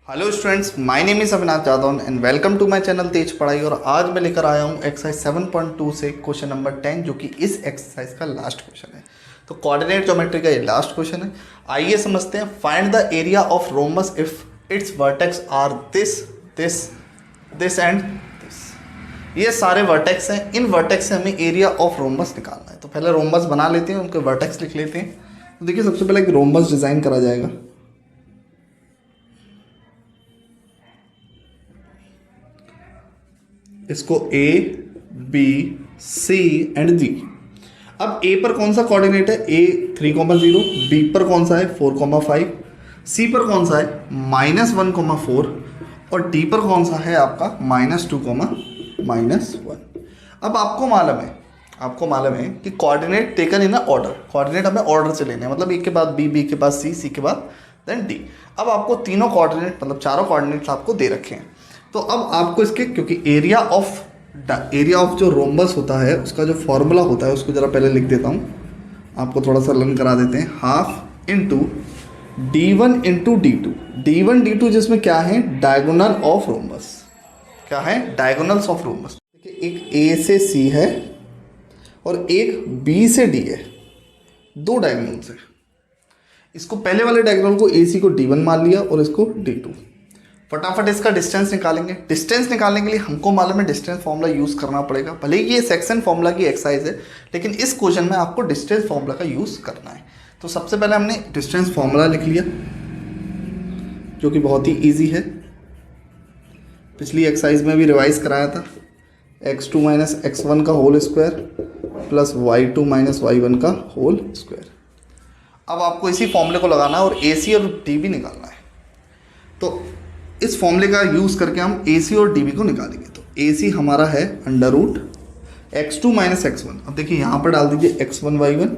Hello students, my name is Avinash Jadhav and welcome to my channel Tej Padhai. और आज मैं लेकर आया हूँ एक्सरसाइज 7.2 से क्वेश्चन नंबर 10, जो कि इस एक्सरसाइज का लास्ट क्वेश्चन है। तो कोऑर्डिनेट ज्योमेट्री का ये लास्ट क्वेश्चन है। आइए समझते हैं। Find the area of rhombus if its vertex are this this this and this. ये सारे वर्टेक्स हैं। इन वर्टेक्स से हमें एरिया ऑफ रोम्बस निकालना है। तो पहले रोम्बस बना लेते हैं, उनके वर्टेक्स लिख लेते हैं। तो देखिए, सबसे पहले एक रोम्बस डिज़ाइन करा जाएगा। इसको A B C and D. अब ए पर कौन सा कोऑर्डिनेट है? ए 3,0, बी पर कौन सा है 4,5, सी पर कौन सा है -1,4 और डी पर कौन सा है आपका -2,-1। अब आपको मालूम है कि coordinate taken in a order. Coordinate हमें ऑर्डर से लेने हैं, मतलब ए के बाद बी, बी के बाद सी, सी के बाद देन डी। अब आपको तीनों कोऑर्डिनेट, मतलब चारों कोऑर्डिनेट्स आपको दे रखे हैं। तो अब आपको इसके, क्योंकि एरिया ऑफ जो रोम्बस होता है उसका जो फॉर्मूला होता है उसको जरा पहले लिख देता हूँ, आपको थोड़ा सा लर्न करा देते हैं। Half into D1 into D2। D1 D2 जिसमें क्या है? Diagonal of rhombus. क्या है? Diagonals of rhombus. देखिए, एक A से C है और एक B से D है। दो डायगोनल्स है। इसको पहले वाले डायगोनल को AC को D1 मान लिया और इसको D2। फटाफट इसका डिस्टेंस निकालेंगे। डिस्टेंस निकालने के लिए हमको मालूम है डिस्टेंस फॉर्मूला यूज़ करना पड़ेगा। भले ही ये सेक्शन फॉर्मूला की एक्सरसाइज है, लेकिन इस क्वेश्चन में आपको डिस्टेंस फॉर्मूला का यूज़ करना है। तो सबसे पहले हमने डिस्टेंस फॉर्मूला लिख लिया, जो कि बहुत ही ईजी है। पिछली एक्सरसाइज में भी रिवाइज कराया था। x2 - x1 का whole square plus y2 - y1 का होल स्क्वायर। अब आपको इसी फॉर्मूले को लगाना है और AC और DB निकालना है। तो इस फॉर्मूले का यूज़ करके हम AC और DB को निकालेंगे। तो AC हमारा है √x2 - x1। अब देखिए, यहाँ पर डाल दीजिए x1 y1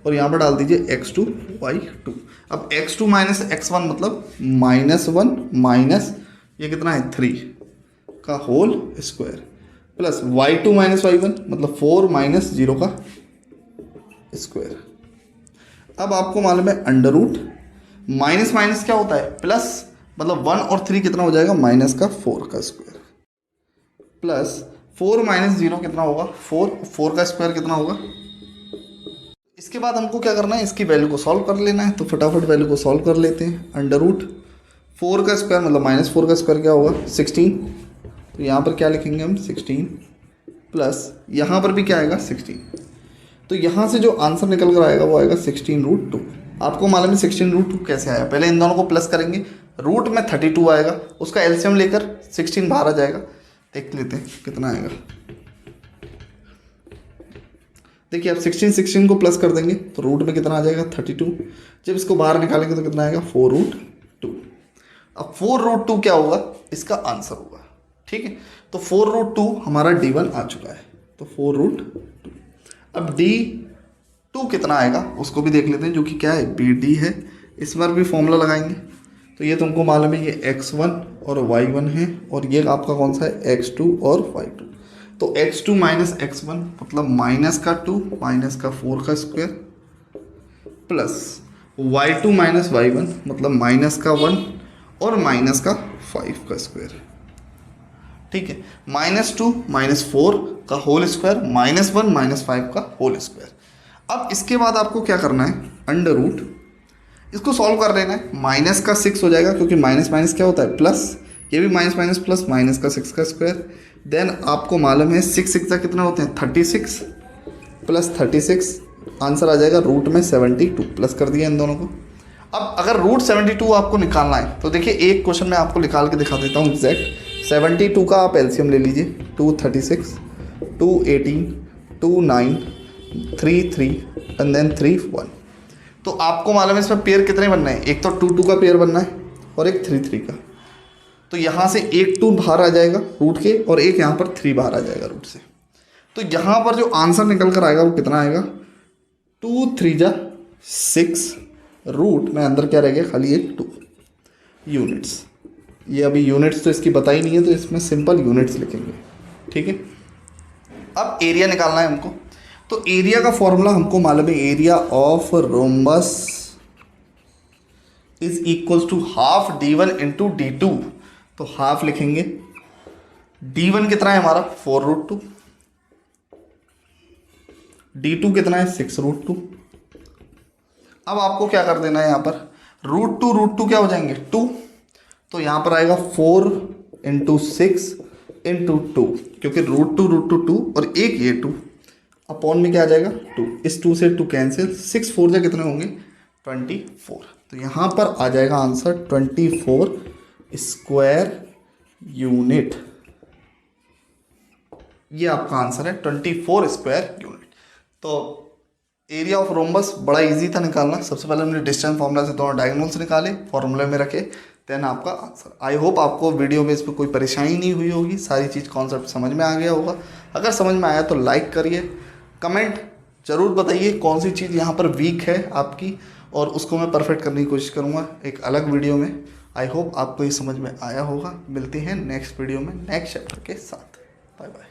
और यहाँ पर डाल दीजिए x2 y2। अब x2 - x1 मतलब -1 माइनस ये कितना है 3 का whole square plus y2 - y1 मतलब 4 - 0 का स्क्वायर। अब आपको मालूम है अंडर रूट माइनस माइनस क्या होता है? प्लस, मतलब 1 और 3 कितना हो जाएगा? -4 का स्क्वायर प्लस 4 - 0 कितना होगा? 4 का स्क्वायर कितना होगा? इसके बाद हमको क्या करना है? इसकी वैल्यू को सॉल्व कर लेना है। तो फटाफट वैल्यू को सॉल्व कर लेते हैं। अंडर रूट 4 का स्क्वायर मतलब -4 का स्क्वायर क्या होगा? 16। तो यहाँ पर क्या लिखेंगे हम? 16 प्लस यहाँ पर भी क्या आएगा? 16। तो यहाँ से जो आंसर निकल कर आएगा वो आएगा 16√2। आपको मालूम है 16√2 कैसे आया? पहले इन दोनों को प्लस करेंगे। रूट में 32 आएगा, उसका एलसीएम लेकर 16 बाहर आ जाएगा। देख लेते हैं कितना आएगा। देखिए, आप 16 को प्लस कर देंगे तो रूट में कितना आ जाएगा? 32। जब इसको बाहर निकालेंगे तो कितना आएगा? 4√2। अब 4√2 क्या होगा? इसका आंसर होगा। ठीक है, तो 4√2 हमारा D1 आ चुका है। तो 4√2। अब D2 कितना आएगा उसको भी देख लेते हैं, जो कि क्या है? BD है। इस बार भी फॉर्मूला लगाएंगे। तो ये तुमको मालूम है, ये x1 और y1 है और ये आपका कौन सा है? x2 और y2। तो x2 - x1 मतलब -2 -4 का स्क्वायर प्लस y2 - y1 मतलब -1 और -5 का स्क्वायर। ठीक है, -2 -4 का होल स्क्वायर -1 -5 का होल स्क्वायर। अब इसके बाद आपको क्या करना है? अंडर रूट इसको सॉल्व कर लेना है। माइनस का 6 हो जाएगा, क्योंकि माइनस माइनस क्या होता है? प्लस। ये भी माइनस माइनस प्लस -6 का स्क्वायर। देन आपको मालूम है 6 6 कितना होते हैं? 36 प्लस 36 आंसर आ जाएगा रूट में 72। प्लस कर दिया इन दोनों को। अब अगर रूट 72 आपको निकालना है तो देखिए, एक क्वेश्चन में आपको निकाल के दिखा देता हूँ एग्जैक्ट। 72 का आप एलसीएम ले लीजिए। 2 36, 2 18, 2 9, 3 3 एंड देन 3 1। तो आपको मालूम है इसमें पेयर कितने बनना है? एक तो 2 2 का पेयर बनना है और एक 3 3 का। तो यहाँ से एक 2 बाहर आ जाएगा रूट के और एक यहाँ पर 3 बाहर आ जाएगा रूट से। तो यहाँ पर जो आंसर निकल कर आएगा वो कितना आएगा? 2 3 6 रूट में अंदर क्या रह गया? खाली एक 2 यूनिट्स। ये अभी यूनिट्स तो इसकी बताई नहीं है, तो इसमें सिंपल यूनिट्स लिखेंगे। ठीक है, अब एरिया निकालना है हमको। तो एरिया का फॉर्मूला हमको मालूम है, area of rhombus is equal to half d1 into d2। तो हाफ लिखेंगे, d1 कितना है हमारा 4√2, d2 कितना है 6√2। अब आपको क्या कर देना है यहाँ पर, √2 क्या हो जाएंगे 2, तो यहाँ पर आएगा 4 इंटू 6 इंटू 2, क्योंकि √2 2 और एक ये 2 अपॉन में क्या आ जाएगा 2, इस 2 से 2 कैंसिल, 6 4 से कितने होंगे 24। तो यहाँ पर आ जाएगा आंसर 24 स्क्वायर यूनिट। ये आपका आंसर है 24 स्क्वायर यूनिट। तो एरिया ऑफ रोम्बस बड़ा इजी था निकालना। सबसे पहले हमने डिस्टेंस फार्मूला से दोनों डायगोनल्स निकाले, फॉर्मूले में रखे, देन आपका आंसर। आई होप आपको वीडियो में इस पर कोई परेशानी नहीं हुई होगी, सारी चीज़ कॉन्सेप्ट समझ में आ गया होगा। अगर समझ में आया तो लाइक करिए, कमेंट ज़रूर बताइए कौन सी चीज़ यहाँ पर वीक है आपकी, और उसको मैं परफेक्ट करने की कोशिश करूँगा एक अलग वीडियो में। आई होप आपको ये समझ में आया होगा। मिलते हैं नेक्स्ट वीडियो में नेक्स्ट चैप्टर के साथ। Bye bye.